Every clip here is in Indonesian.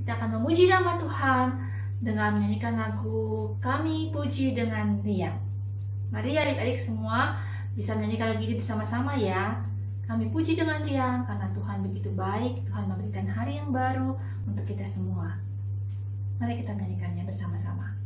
Kita akan memuji nama Tuhan dengan menyanyikan lagu Kami Puji dengan Riang. Mari adik-adik semua bisa menyanyikan lagu ini bersama-sama ya. Kami puji dengan riang karena Tuhan begitu baik. Tuhan memberikan hari yang baru untuk kita semua. Mari kita menyanyikannya bersama-sama.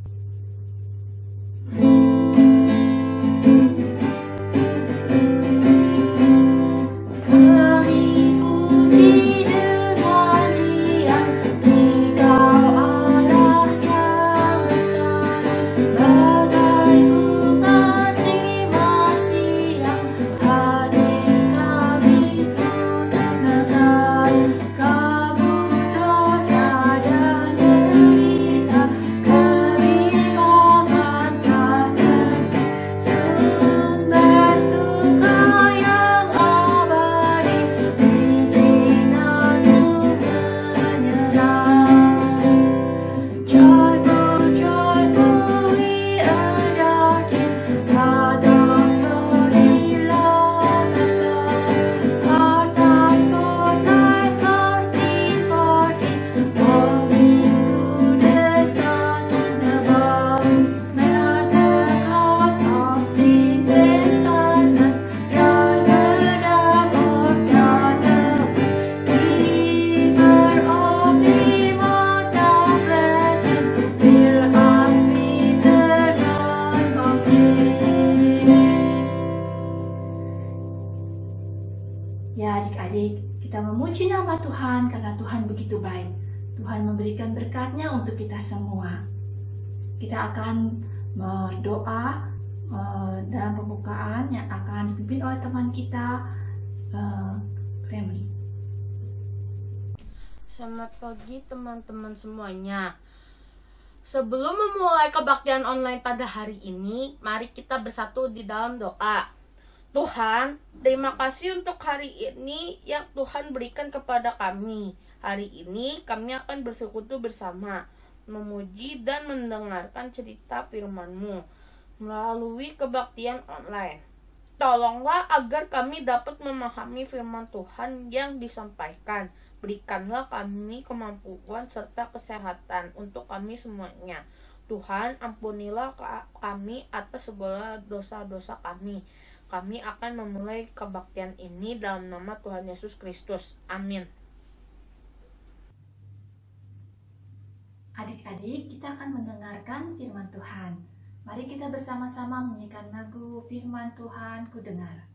Ya adik-adik, kita memuji nama Tuhan karena Tuhan begitu baik. Tuhan memberikan berkat-Nya untuk kita semua. Kita akan berdoa dalam pembukaan yang akan dipimpin oleh teman kita, Remy. Selamat pagi teman-teman semuanya. Sebelum memulai kebaktian online pada hari ini, mari kita bersatu di dalam doa. Tuhan, terima kasih untuk hari ini yang Tuhan berikan kepada kami. Hari ini kami akan bersekutu bersama, memuji dan mendengarkan cerita firman-Mu melalui kebaktian online. Tolonglah agar kami dapat memahami firman Tuhan yang disampaikan. Berikanlah kami kemampuan serta kesehatan untuk kami semuanya. Tuhan, ampunilah kami atas segala dosa-dosa kami. Kami akan memulai kebaktian ini dalam nama Tuhan Yesus Kristus. Amin. Adik-adik, kita akan mendengarkan firman Tuhan. Mari kita bersama-sama menyanyikan lagu Firman Tuhan Ku Dengar.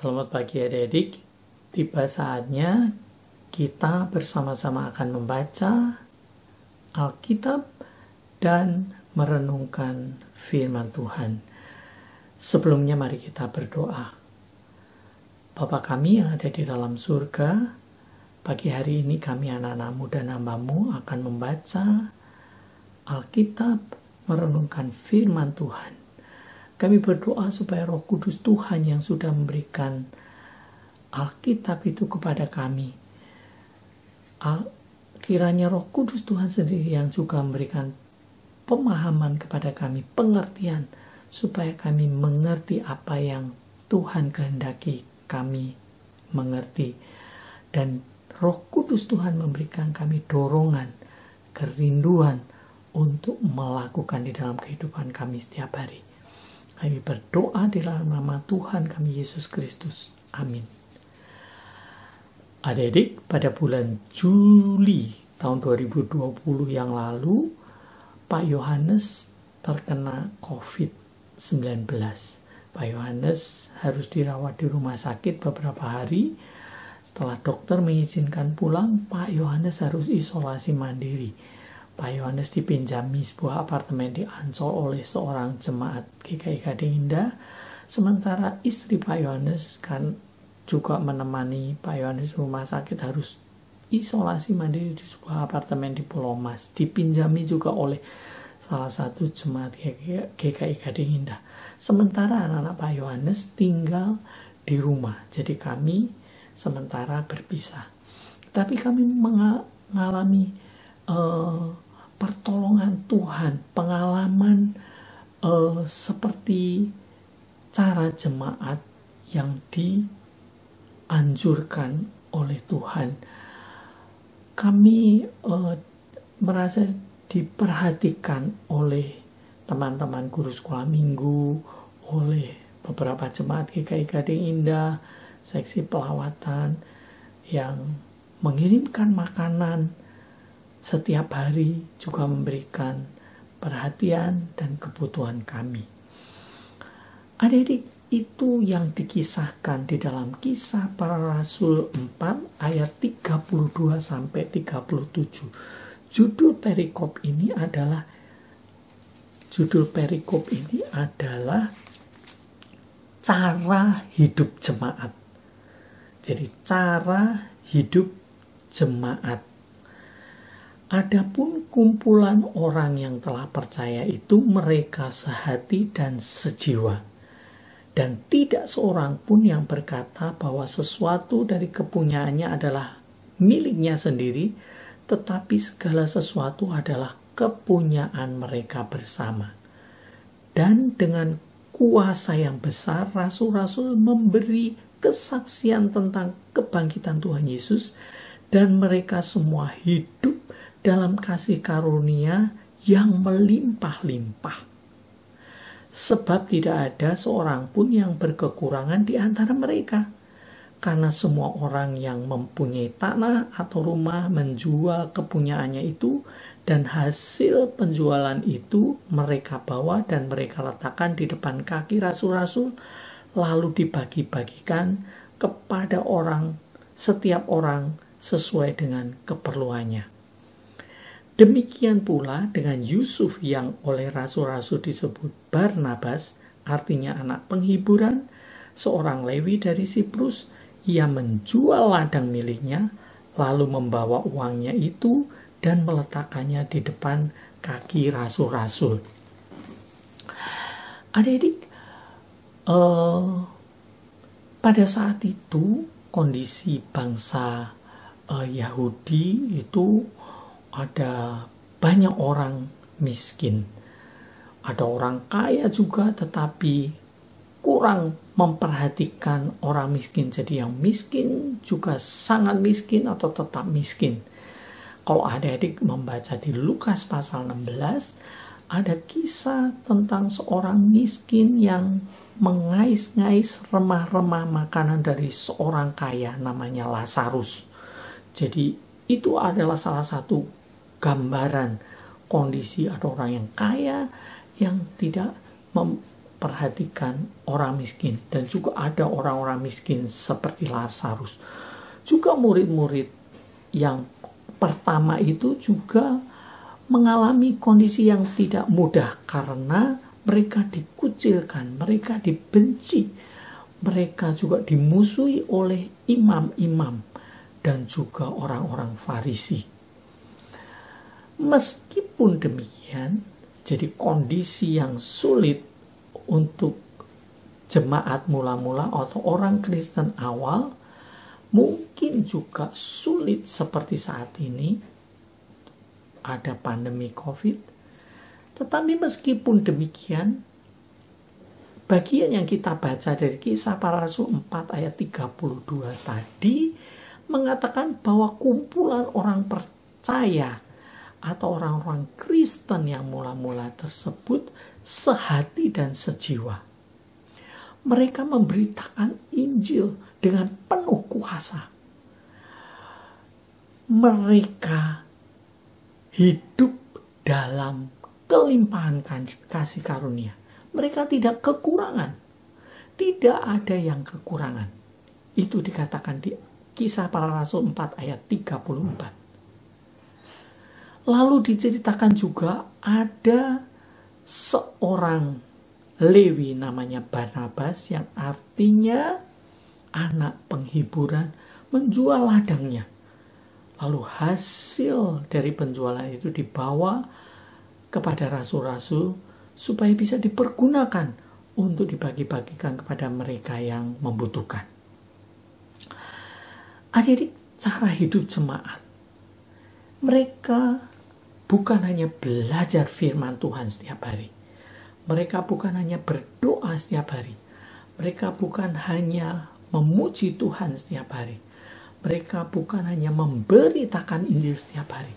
Selamat pagi adik-adik, tiba saatnya kita bersama-sama akan membaca Alkitab dan merenungkan firman Tuhan. Sebelumnya mari kita berdoa. Bapa kami yang ada di dalam surga, pagi hari ini kami anak-anak-Mu dan hamba-Mu akan membaca Alkitab, merenungkan firman Tuhan. Kami berdoa supaya Roh Kudus Tuhan yang sudah memberikan Alkitab itu kepada kami, kiranya Roh Kudus Tuhan sendiri yang juga memberikan pemahaman kepada kami, pengertian, supaya kami mengerti apa yang Tuhan kehendaki kami mengerti. Dan Roh Kudus Tuhan memberikan kami dorongan, kerinduan untuk melakukan di dalam kehidupan kami setiap hari. Kami berdoa di dalam nama Tuhan kami Yesus Kristus. Amin. Adik-adik, pada bulan Juli tahun 2020 yang lalu, Pak Yohanes terkena COVID-19. Pak Yohanes harus dirawat di rumah sakit beberapa hari. Setelah dokter mengizinkan pulang, Pak Yohanes harus isolasi mandiri. Pak Yohanes dipinjami sebuah apartemen di Ancol oleh seorang jemaat GKI Gading Indah. Sementara istri Pak Yohanes kan juga menemani Pak Yohanes rumah sakit harus isolasi mandiri di sebuah apartemen di Pulau Mas. Dipinjami juga oleh salah satu jemaat GKI Gading Indah. Sementara anak-anak Pak Yohanes tinggal di rumah. Jadi kami sementara berpisah. Tapi kami mengalami pertolongan Tuhan, pengalaman seperti cara jemaat yang dianjurkan oleh Tuhan. Kami merasa diperhatikan oleh teman-teman guru sekolah minggu, oleh beberapa jemaat GKI Gading Indah, seksi pelawatan yang mengirimkan makanan setiap hari, juga memberikan perhatian dan kebutuhan kami. Adik-adik, itu yang dikisahkan di dalam Kisah Para Rasul 4 ayat 32 sampai 37. Judul perikop ini adalah cara hidup jemaat. Jadi cara hidup jemaat. Adapun kumpulan orang yang telah percaya itu mereka sehati dan sejiwa. Dan tidak seorang pun yang berkata bahwa sesuatu dari kepunyaannya adalah miliknya sendiri, tetapi segala sesuatu adalah kepunyaan mereka bersama. Dan dengan kuasa yang besar, rasul-rasul memberi kesaksian tentang kebangkitan Tuhan Yesus, dan mereka semua hidup dalam kasih karunia yang melimpah-limpah. Sebab tidak ada seorang pun yang berkekurangan di antara mereka. Karena semua orang yang mempunyai tanah atau rumah menjual kepunyaannya itu, dan hasil penjualan itu mereka bawa dan mereka letakkan di depan kaki rasul-rasul, lalu dibagi-bagikan kepada setiap orang sesuai dengan keperluannya. Demikian pula dengan Yusuf yang oleh rasul-rasul disebut Barnabas, artinya anak penghiburan, seorang Lewi dari Siprus. Ia menjual ladang miliknya, lalu membawa uangnya itu dan meletakkannya di depan kaki rasul-rasul. Adik-adik, pada saat itu kondisi bangsa Yahudi itu ada banyak orang miskin. Ada orang kaya juga, tetapi kurang memperhatikan orang miskin. Jadi yang miskin juga sangat miskin atau tetap miskin. Kalau adik-adik membaca di Lukas pasal 16, ada kisah tentang seorang miskin yang mengais-ngais remah-remah makanan dari seorang kaya namanya Lazarus. Jadi itu adalah salah satu gambaran kondisi ada orang yang kaya yang tidak memperhatikan orang miskin. Dan juga ada orang-orang miskin seperti Lazarus. Juga murid-murid yang pertama itu juga mengalami kondisi yang tidak mudah karena mereka dikucilkan, mereka dibenci, mereka juga dimusuhi oleh imam-imam dan juga orang-orang Farisi. Meskipun demikian, jadi kondisi yang sulit untuk jemaat mula-mula atau orang Kristen awal, mungkin juga sulit seperti saat ini, ada pandemi COVID. Tetapi meskipun demikian, bagian yang kita baca dari Kisah Para Rasul 4 ayat 32 tadi mengatakan bahwa kumpulan orang percaya atau orang-orang Kristen yang mula-mula tersebut sehati dan sejiwa. Mereka memberitakan Injil dengan penuh kuasa. Mereka hidup dalam kelimpahan kasih karunia. Mereka tidak kekurangan. tidak ada yang kekurangan. Itu dikatakan di Kisah Para Rasul 4 ayat 34. Lalu diceritakan juga ada seorang Lewi namanya Barnabas yang artinya anak penghiburan, menjual ladangnya. Lalu hasil dari penjualan itu dibawa kepada rasul-rasul supaya bisa dipergunakan untuk dibagi-bagikan kepada mereka yang membutuhkan. Adik-adik, cara hidup jemaat. Mereka bukan hanya belajar firman Tuhan setiap hari. Mereka bukan hanya berdoa setiap hari. Mereka bukan hanya memuji Tuhan setiap hari. Mereka bukan hanya memberitakan Injil setiap hari.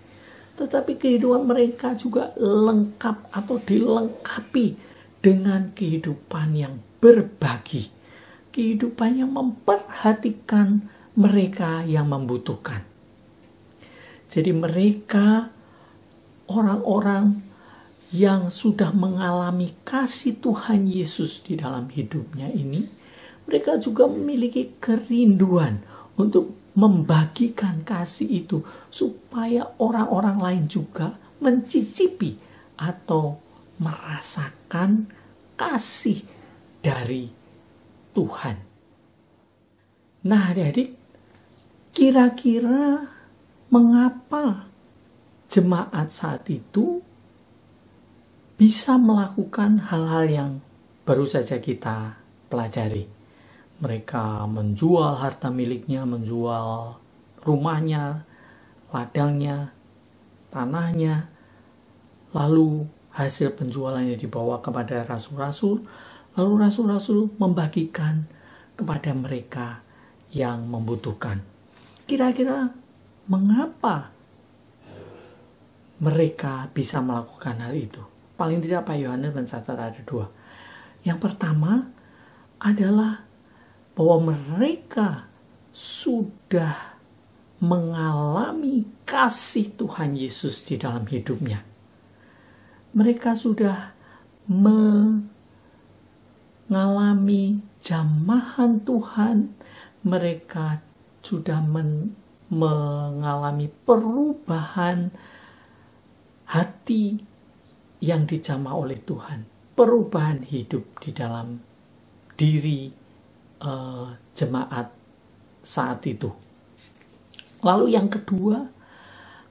Tetapi kehidupan mereka juga lengkap atau dilengkapi dengan kehidupan yang berbagi. Kehidupan yang memperhatikan mereka yang membutuhkan. Jadi mereka orang-orang yang sudah mengalami kasih Tuhan Yesus di dalam hidupnya ini, mereka juga memiliki kerinduan untuk membagikan kasih itu supaya orang-orang lain juga mencicipi atau merasakan kasih dari Tuhan. Nah, adik-adik, kira-kira mengapa jemaat saat itu bisa melakukan hal-hal yang baru saja kita pelajari? Mereka menjual harta miliknya, menjual rumahnya, ladangnya, tanahnya, lalu hasil penjualannya dibawa kepada rasul-rasul, lalu rasul-rasul membagikan kepada mereka yang membutuhkan. Kira-kira mengapa mereka bisa melakukan hal itu? Paling tidak Pak Yohanes mencatat ada 2. Yang pertama adalah bahwa mereka sudah mengalami kasih Tuhan Yesus di dalam hidupnya. Mereka sudah mengalami jamahan Tuhan. Mereka sudah mengalami perubahan hati yang dijamah oleh Tuhan. Perubahan hidup di dalam diri jemaat saat itu. Lalu yang kedua,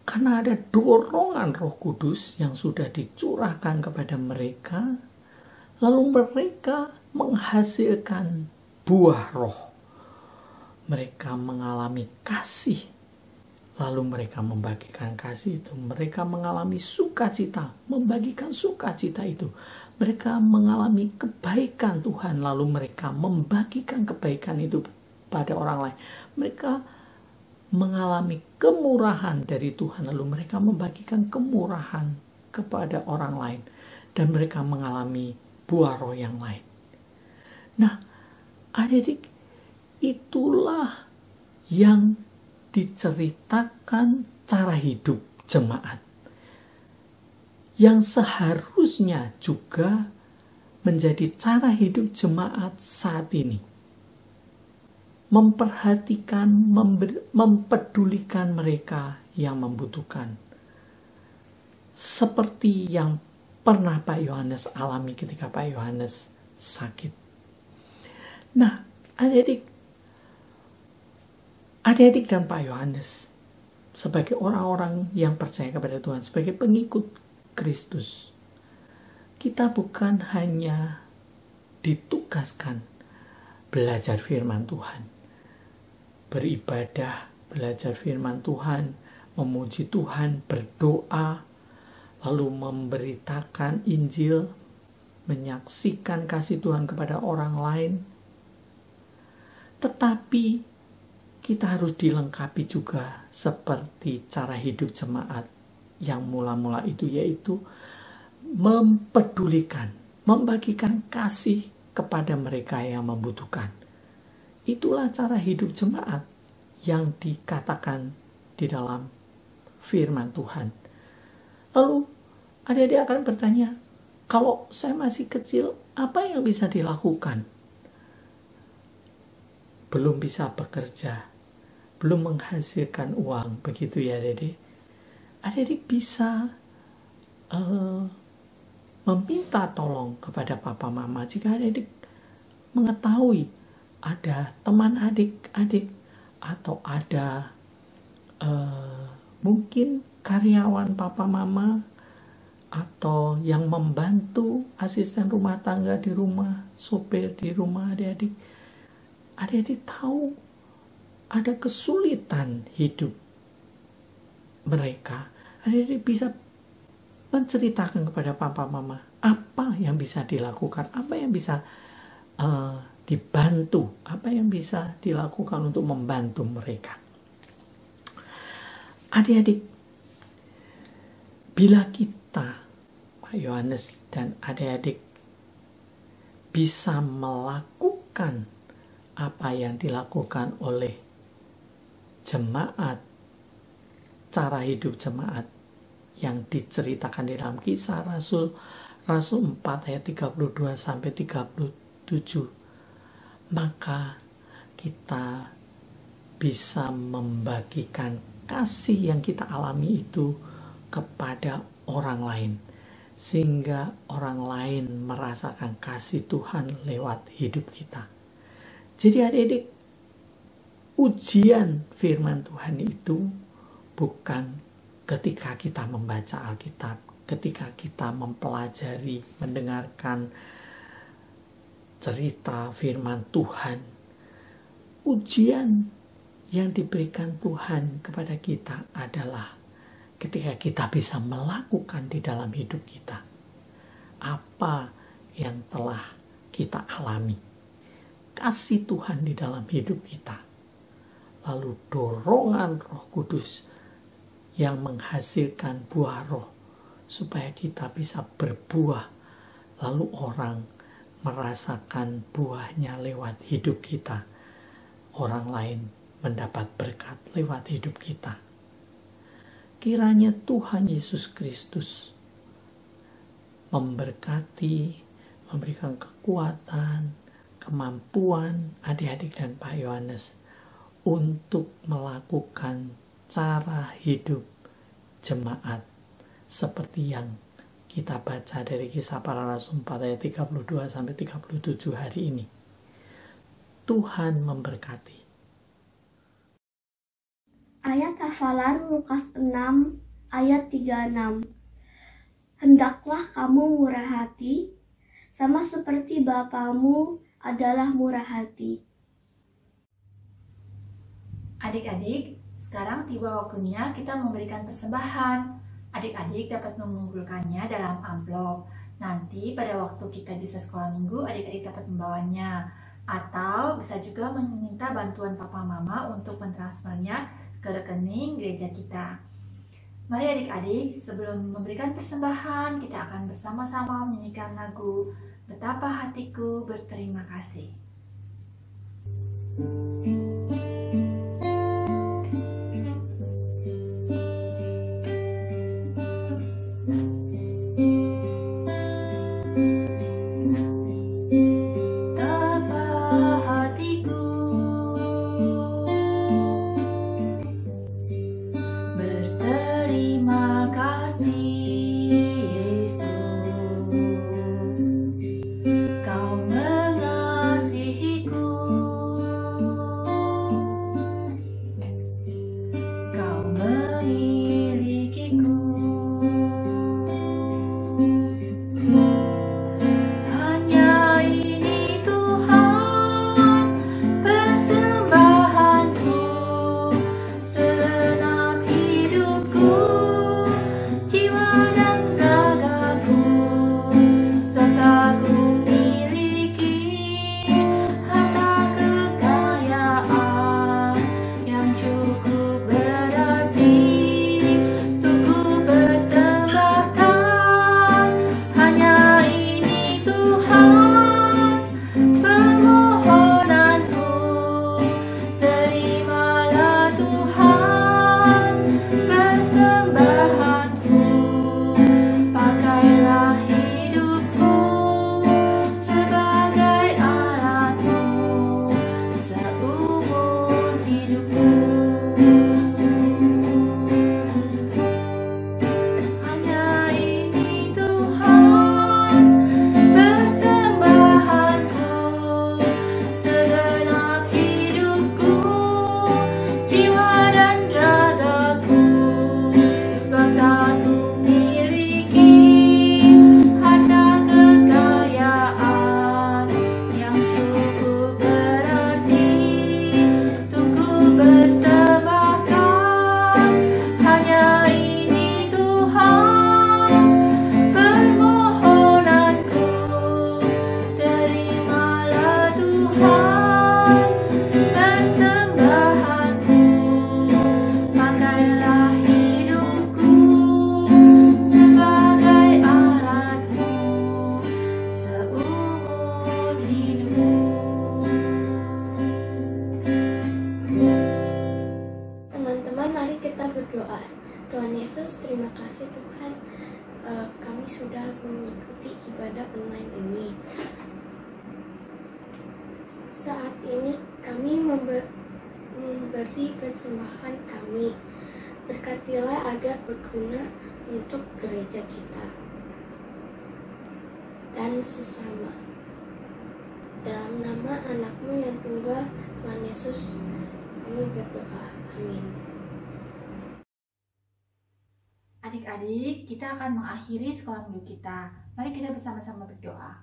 karena ada dorongan Roh Kudus yang sudah dicurahkan kepada mereka, lalu mereka menghasilkan buah roh. Mereka mengalami kasih, lalu mereka membagikan kasih itu. Mereka mengalami sukacita, membagikan sukacita itu. Mereka mengalami kebaikan Tuhan, lalu mereka membagikan kebaikan itu pada orang lain. Mereka mengalami kemurahan dari Tuhan, lalu mereka membagikan kemurahan kepada orang lain. Dan mereka mengalami buah roh yang lain. Nah, adik-adik, itulah yang diceritakan cara hidup jemaat, yang seharusnya juga menjadi cara hidup jemaat saat ini. Memperhatikan, mempedulikan mereka yang membutuhkan. Seperti yang pernah Pak Yohanes alami ketika Pak Yohanes sakit. Nah, adik-adik dan Pak Yohanes, sebagai orang-orang yang percaya kepada Tuhan, sebagai pengikut Kristus, kita bukan hanya ditugaskan belajar firman Tuhan, beribadah, belajar firman Tuhan, memuji Tuhan, berdoa, lalu memberitakan Injil, menyaksikan kasih Tuhan kepada orang lain, tetapi kita harus dilengkapi juga seperti cara hidup jemaat yang mula-mula itu, yaitu mempedulikan, membagikan kasih kepada mereka yang membutuhkan. Itulah cara hidup jemaat yang dikatakan di dalam firman Tuhan. Lalu adik-adik akan bertanya, kalau saya masih kecil, apa yang bisa dilakukan? belum bisa bekerja, belum menghasilkan uang, begitu ya adik-adik. Adik-adik bisa meminta tolong kepada papa mama jika adik-adik mengetahui ada teman adik-adik atau ada mungkin karyawan papa mama atau yang membantu asisten rumah tangga di rumah, sopir di rumah adik-adik. Adik-adik tahu ada kesulitan hidup mereka. Adik-adik bisa menceritakan kepada papa mama apa yang bisa dilakukan, apa yang bisa dibantu, apa yang bisa dilakukan untuk membantu mereka. Adik-adik, bila kita, Pak Yohanes dan adik-adik, bisa melakukan apa yang dilakukan oleh jemaat, cara hidup jemaat yang diceritakan di dalam Kisah Rasul 4 ayat 32 sampai 37, maka kita bisa membagikan kasih yang kita alami itu kepada orang lain, sehingga orang lain merasakan kasih Tuhan lewat hidup kita. Jadi adik-adik, ujian firman Tuhan itu bukan ketika kita membaca Alkitab, ketika kita mempelajari, mendengarkan cerita firman Tuhan. Ujian yang diberikan Tuhan kepada kita adalah ketika kita bisa melakukan di dalam hidup kita apa yang telah kita alami. Kasih Tuhan di dalam hidup kita. Lalu dorongan Roh Kudus yang menghasilkan buah roh supaya kita bisa berbuah, lalu orang merasakan buahnya lewat hidup kita, orang lain mendapat berkat lewat hidup kita. Kiranya Tuhan Yesus Kristus memberkati, memberikan kekuatan, kemampuan adik-adik dan Pak Yohanes untuk melakukan cara hidup jemaat seperti yang kita baca dari Kisah Para Rasul 4 ayat 32 sampai 37 hari ini. Tuhan memberkati. Ayat hafalan Lukas 6 ayat 36. Hendaklah kamu murah hati, sama seperti Bapamu adalah murah hati. Adik-adik, sekarang tiba waktunya kita memberikan persembahan. Adik-adik dapat mengumpulkannya dalam amplop. Nanti pada waktu kita bisa sekolah minggu, adik-adik dapat membawanya. Atau bisa juga meminta bantuan papa mama untuk mentransfernya ke rekening gereja kita. Mari adik-adik, sebelum memberikan persembahan, kita akan bersama-sama menyanyikan lagu Betapa Hatiku Berterima Kasih. Kau mengasihiku. berdoa. Tuhan Yesus, terima kasih Tuhan, kami sudah mengikuti ibadah online ini. Saat ini kami memberi persembahan kami. Berkatilah agar berguna untuk gereja kita dan sesama. Dalam nama anakmu yang tunggal, Tuhan Yesus, kami berdoa. Amin. Adik-adik, kita akan mengakhiri sekolah minggu kita. Mari kita bersama-sama berdoa.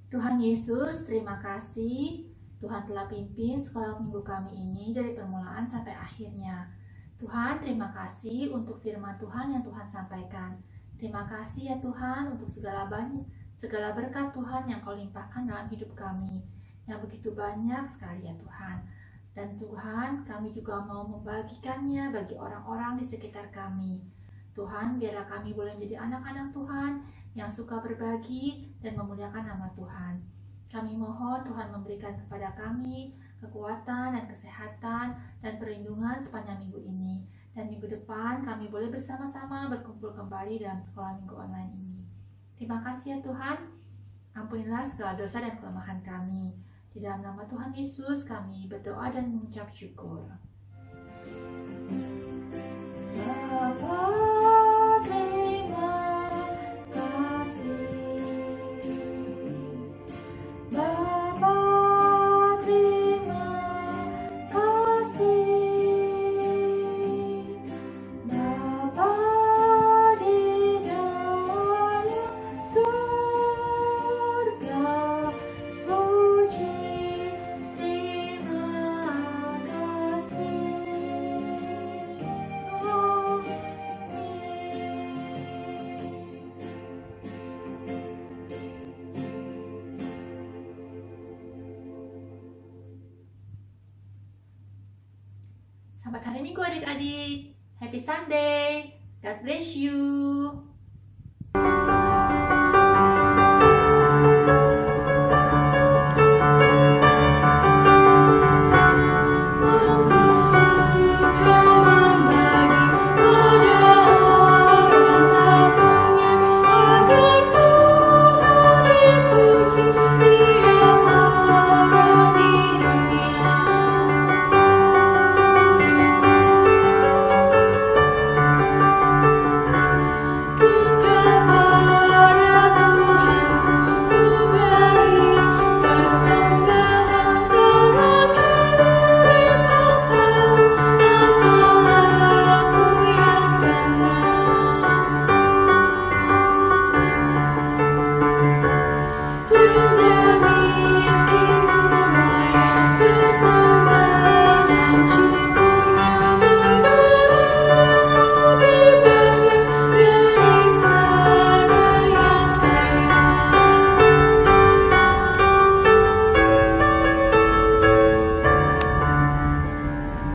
Tuhan Yesus, terima kasih Tuhan telah pimpin sekolah minggu kami ini dari permulaan sampai akhirnya. Tuhan, terima kasih untuk firman Tuhan yang Tuhan sampaikan. Terima kasih ya Tuhan untuk segala berkat Tuhan yang Kau limpahkan dalam hidup kami, yang begitu banyak sekali ya Tuhan. Dan Tuhan, kami juga mau membagikannya bagi orang-orang di sekitar kami. Tuhan, biarlah kami boleh menjadi anak-anak Tuhan yang suka berbagi dan memuliakan nama Tuhan. Kami mohon Tuhan memberikan kepada kami kekuatan dan kesehatan dan perlindungan sepanjang minggu ini. Dan minggu depan kami boleh bersama-sama berkumpul kembali dalam sekolah minggu online ini. Terima kasih ya Tuhan. Ampunilah segala dosa dan kelemahan kami. Di dalam nama Tuhan Yesus kami berdoa dan mengucap syukur. Bapa, terima kasih. Bapa, terima kasih. Bapa di dalam surga, puji, terima kasih. Selamat hari Minggu adik-adik. Happy Sunday. God bless you.